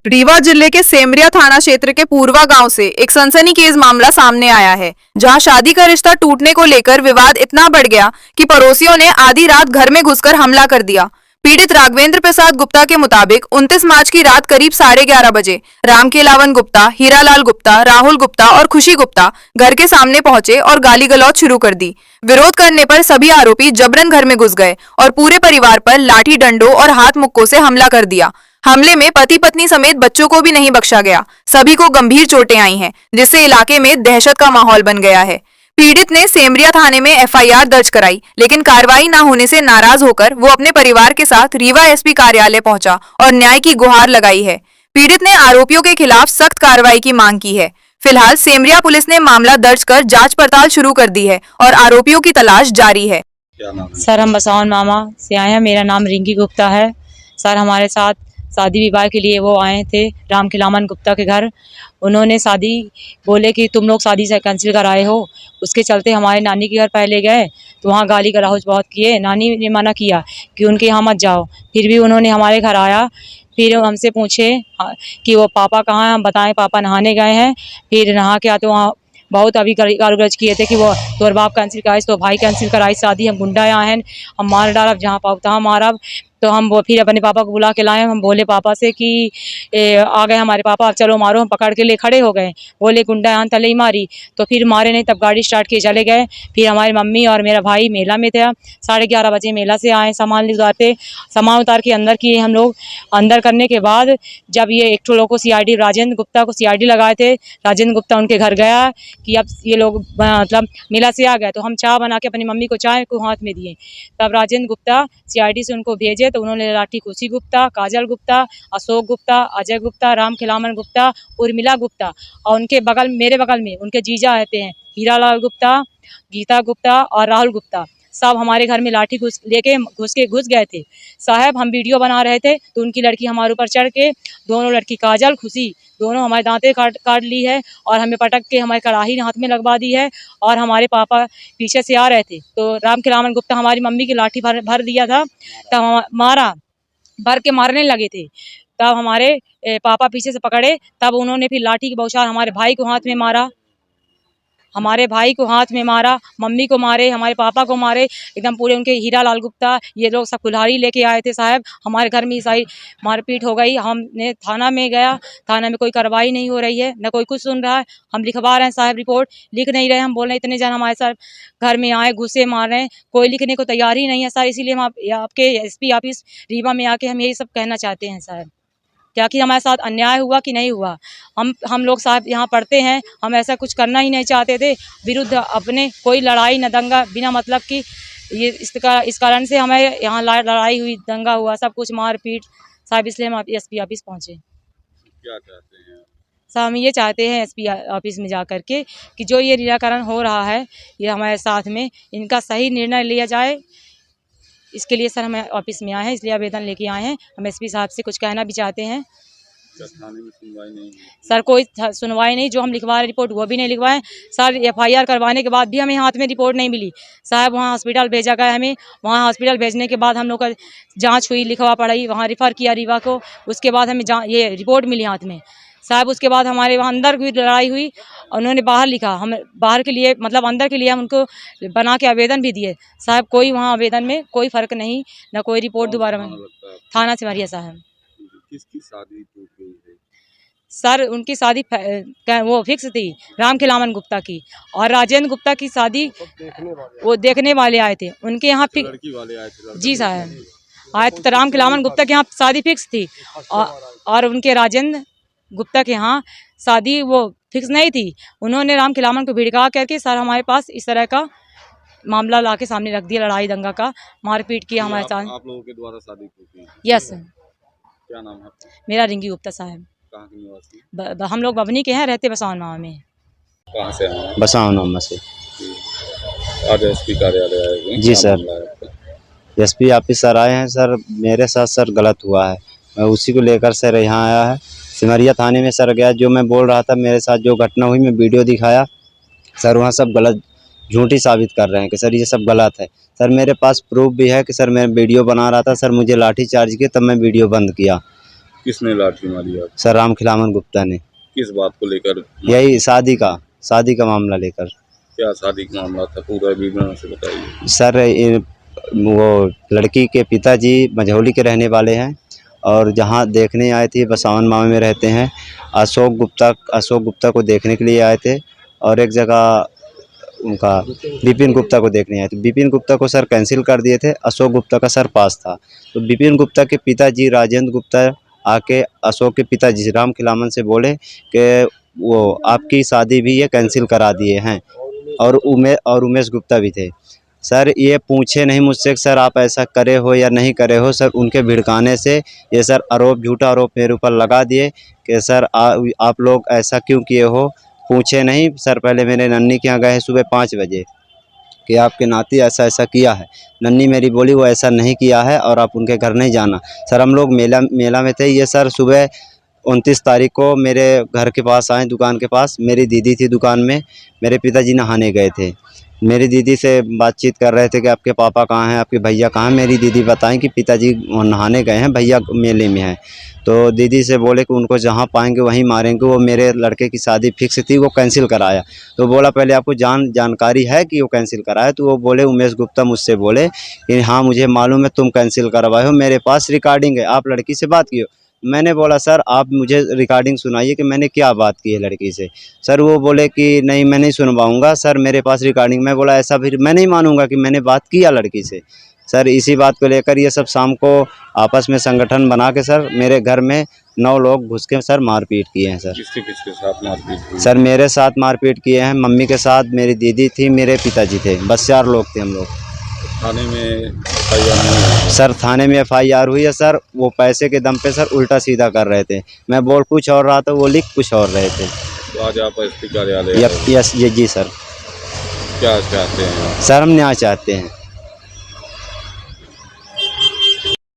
रीवा जिले के सेमरिया थाना क्षेत्र के पूर्वा गांव से एक सनसनीखेज मामला सामने आया है, जहां शादी का रिश्ता टूटने को लेकर विवाद इतना बढ़ गया कि पड़ोसियों ने आधी रात घर में घुसकर हमला कर दिया। पीड़ित राघवेंद्र प्रसाद गुप्ता के मुताबिक 29 मार्च की रात करीब 11:30 बजे रामखेलावन गुप्ता, हीरालाल गुप्ता, राहुल गुप्ता और खुशी गुप्ता घर के सामने पहुंचे और गाली गलौज शुरू कर दी। विरोध करने पर सभी आरोपी जबरन घर में घुस गए और पूरे परिवार पर लाठी डंडों और हाथ मुक्कों से हमला कर दिया। हमले में पति पत्नी समेत बच्चों को भी नहीं बख्शा गया। सभी को गंभीर चोटें आई हैं, जिससे इलाके में दहशत का माहौल बन गया है। पीड़ित ने सेमरिया थाने में एफआईआर दर्ज कराई, लेकिन कार्रवाई न होने से नाराज होकर वो अपने परिवार के साथ रीवा एसपी कार्यालय पहुंचा और न्याय की गुहार लगाई है। पीड़ित ने आरोपियों के खिलाफ सख्त कार्रवाई की मांग की है। फिलहाल सेमरिया पुलिस ने मामला दर्ज कर जांच पड़ताल शुरू कर दी है और आरोपियों की तलाश जारी है। सर, हम बसावन मामा से आए हैं। मेरा नाम रिंकी गुप्ता है। सर, हमारे साथ शादी विवाह के लिए वो आए थे रामखेलावन गुप्ता के घर। उन्होंने शादी बोले कि तुम लोग शादी से कैंसिल कराए हो। उसके चलते हमारे नानी के घर पहले गए तो वहाँ गाली गलौज बहुत किए। नानी ने मना किया कि उनके यहाँ मत जाओ, फिर भी उन्होंने हमारे घर आया। फिर हमसे पूछे कि वो पापा कहाँ हैं। हम बताएं पापा नहाने गए हैं। फिर नहा के आते वहाँ बहुत अभी गाली किए थे कि वो तोर बाप कैंसिल कराई तो भाई कैंसिल कराई शादी, हम गुंडा यहाँ हैं, हम मार डालब जहाँ पाप तहाँ मारब। तो हम वो फिर अपने पापा को बुला के लाए। हम बोले पापा से कि आ गए हमारे पापा, चलो मारो। हम पकड़ के ले खड़े हो गए, बोले गुंडा यहाँ तले ही मारी। तो फिर मारे नहीं, तब गाड़ी स्टार्ट किए चले गए। फिर हमारी मम्मी और मेरा भाई मेला में था। 11:30 बजे मेला से आए, सामान उतारते, सामान उतार के अंदर किए हम लोग। अंदर करने के बाद जब ये एक लोग को CID राजेंद्र गुप्ता को CID लगाए थे, राजेंद्र गुप्ता उनके घर गया कि अब ये लोग मतलब मेला से आ गए। तो हम चाय बना के अपनी मम्मी को चाय को हाथ में दिए। तब राजेंद्र गुप्ता CID से उनको भेजे तो उन्होंने लाठी खुशी गुप्ता, काजल गुप्ता, अशोक गुप्ता, अजय गुप्ता, रामखेलावन गुप्ता, उर्मिला गुप्ता और उनके बगल मेरे बगल में उनके जीजा रहते हैं हीरालाल गुप्ता, गीता गुप्ता और राहुल गुप्ता, सब हमारे घर में लाठी घुस गए थे। साहब, हम वीडियो बना रहे थे तो उनकी लड़की हमारे ऊपर चढ़ के, दोनों लड़की काजल खुशी दोनों हमारे दांतें काट ली है और हमें पटक के हमारी कड़ाही हाथ में लगवा दी है। और हमारे पापा पीछे से आ रहे थे तो रामखेलावन गुप्ता हमारी मम्मी की लाठी भर दिया था। तब मारा, भर के मारने लगे थे। तब हमारे पापा पीछे से पकड़े, तब उन्होंने फिर लाठी की बौछार हमारे भाई को हाथ में मारा, मम्मी को मारे, हमारे पापा को मारे, एकदम पूरे उनके हीरालाल गुप्ता ये लोग सब कुल्हाड़ी लेके आए थे। साहब, हमारे घर में सारी मारपीट हो गई। हमने थाना में गया, थाना में कोई कार्रवाई नहीं हो रही है, न कोई कुछ सुन रहा है। हम लिखवा रहे हैं साहब, रिपोर्ट लिख नहीं रहे। हम बोल रहे इतने जन हमारे साथ घर में आए, घुसे, मार रहे हैं, कोई लिखने को तैयार ही नहीं है सर। इसीलिए हम आपके SP ऑफिस रीवा में आके हम यही सब कहना चाहते हैं साहब, क्या कि हमारे साथ अन्याय हुआ कि नहीं हुआ। हम लोग साहब यहाँ पढ़ते हैं, हम ऐसा कुछ करना ही नहीं चाहते थे। विरुद्ध अपने कोई लड़ाई न दंगा बिना मतलब की, ये इस कारण से हमें यहाँ लड़ाई हुई, दंगा हुआ, सब कुछ मारपीट साहब। इसलिए हम SP ऑफिस पहुँचे। क्या चाहते हैं साहब, हम ये चाहते हैं SP ऑफिस में जा कर के कि जो ये निराकरण हो रहा है ये हमारे साथ में इनका सही निर्णय लिया जाए। इसके लिए सर हम ऑफिस में आए हैं, इसलिए आवेदन लेके आए हैं। हम SP साहब से कुछ कहना भी चाहते हैं। थाने में सुनवाई नहीं सर, कोई सुनवाई नहीं। जो हम लिखवा रहे रिपोर्ट वो भी नहीं लिखवाए सर। FIR करवाने के बाद भी हमें हाथ में रिपोर्ट नहीं मिली साहब। वहाँ हॉस्पिटल भेजा गया हमें, वहाँ हॉस्पिटल भेजने के बाद हम लोग का जांच हुई, लिखवा पढ़ाई, वहाँ रेफ़र किया रीवा को। उसके बाद हमें ये रिपोर्ट मिली हाथ में साहब। उसके बाद हमारे वहाँ अंदर भी लड़ाई हुई, उन्होंने बाहर लिखा, हम बाहर के लिए मतलब अंदर के लिए हम उनको बना के आवेदन भी दिए साहब। कोई वहाँ आवेदन में कोई फ़र्क नहीं, न कोई रिपोर्ट दोबारा में। थाना सिमरिया साहब। किसकी शादी टूट गई है सर? उनकी शादी वो फिक्स थी रामखेलावन गुप्ता की, और राजेंद्र गुप्ता की शादी वो देखने वाले आए थे उनके यहाँ। लड़की वाले आए थे? जी साहब, आए थे। रामखेलावन गुप्ता के यहाँ शादी फिक्स थी और उनके राजेंद्र गुप्ता के यहाँ शादी वो फिक्स नहीं थी। उन्होंने रामखेलावन को भिड़का करके सर हमारे पास इस तरह का मामला ला के सामने रख दिया, लड़ाई दंगा का, मारपीट किया हमारे साथ। आप लोगों के द्वारा शादी की? यस। क्या नाम है? मेरा रिंकी गुप्ता साहब। कहाँ के निवासी? हम लोग बभनी के हैं, रहते बसावन मामा में। कहाँ से आए? बसावन मामा से। आज SP कार्यालय आए हुए? जी सर, SP ऑफिस सर आए हैं। सर, मेरे साथ सर गलत हुआ है, मैं उसी को लेकर सर यहाँ आया है। सिमरिया थाने में सर गया, जो मैं बोल रहा था मेरे साथ जो घटना हुई, मैं वीडियो दिखाया सर। वहाँ सब गलत झूठी साबित कर रहे हैं कि सर ये सब गलत है। सर, मेरे पास प्रूफ भी है कि सर मैं वीडियो बना रहा था सर, मुझे लाठी चार्ज किया तब मैं वीडियो बंद किया। किसने लाठी मारी आप? सर रामखिलावन गुप्ता ने। किस बात को लेकर? यही शादी का मामला लेकर। क्या शादी का मामला था, पूरा विवरण से बताइए। सर वो लड़की के पिताजी मझौली के रहने वाले हैं और जहाँ देखने आए थे बसावन मामा में रहते हैं। अशोक गुप्ता को देखने के लिए आए थे और एक जगह उनका विपिन गुप्ता को देखने आए थे। विपिन गुप्ता को सर कैंसिल कर दिए थे, अशोक गुप्ता का सर पास था। तो विपिन गुप्ता के पिताजी राजेंद्र गुप्ता आके अशोक के पिताजी रामखिलावन से बोले कि वो आपकी शादी भी ये कैंसिल करा दिए हैं और उमेश गुप्ता भी थे। सर ये पूछे नहीं मुझसे कि सर आप ऐसा करे हो या नहीं करे हो। सर उनके भिड़काने से ये सर झूठा आरोप मेरे ऊपर लगा दिए कि सर आप लोग ऐसा क्यों किए हो। पूछे नहीं सर, पहले मेरे नन्नी के यहाँ गए सुबह 5 बजे कि आपके नाती ऐसा ऐसा किया है। नन्नी मेरी बोली वो ऐसा नहीं किया है और आप उनके घर नहीं जाना। सर हम लोग मेला में थे। ये सर सुबह 29 तारीख को मेरे घर के पास आए, दुकान के पास। मेरी दीदी थी दुकान में, मेरे पिताजी नहाने गए थे। मेरी दीदी से बातचीत कर रहे थे कि आपके पापा कहाँ हैं, आपके भैया कहाँ हैं। मेरी दीदी बताएं कि पिताजी नहाने गए हैं, भैया मेले में हैं। तो दीदी से बोले कि उनको जहाँ पाएंगे वहीं मारेंगे। वो मेरे लड़के की शादी फिक्स थी, वो कैंसिल कराया। तो बोला पहले आपको जानकारी है कि वो कैंसिल कराया? तो वो बोले उमेश गुप्ता मुझसे बोले कि हाँ मुझे मालूम है तुम कैंसिल करवाए हो, मेरे पास रिकॉर्डिंग है, आप लड़की से बात की हो। मैंने बोला सर आप मुझे रिकॉर्डिंग सुनाइए कि मैंने क्या बात की है लड़की से। सर वो बोले कि नहीं मैं नहीं सुनवाऊंगा सर, मेरे पास रिकॉर्डिंग। मैं बोला ऐसा फिर मैं नहीं मानूंगा कि मैंने बात किया लड़की से। सर इसी बात को लेकर ये सब शाम को आपस में संगठन बना के सर मेरे घर में 9 लोग घुस के सर मारपीट किए हैं। सर किसके साथ मारपीट हुई? सर मेरे साथ मारपीट किए हैं, मम्मी के साथ, मेरी दीदी थी, मेरे पिताजी थे, बस 4 लोग थे हम लोग। थाने में FIR नहीं हुई? सर थाने में FIR हुई है सर। वो पैसे के दम पे सर उल्टा सीधा कर रहे थे। मैं बोल कुछ और रहा था, वो लिख कुछ और रहे थे। तो आज आप SP कार्यालय आए हो। यस जी सर। क्या चाहते हैं आप? सर हम न्याय चाहते हैं।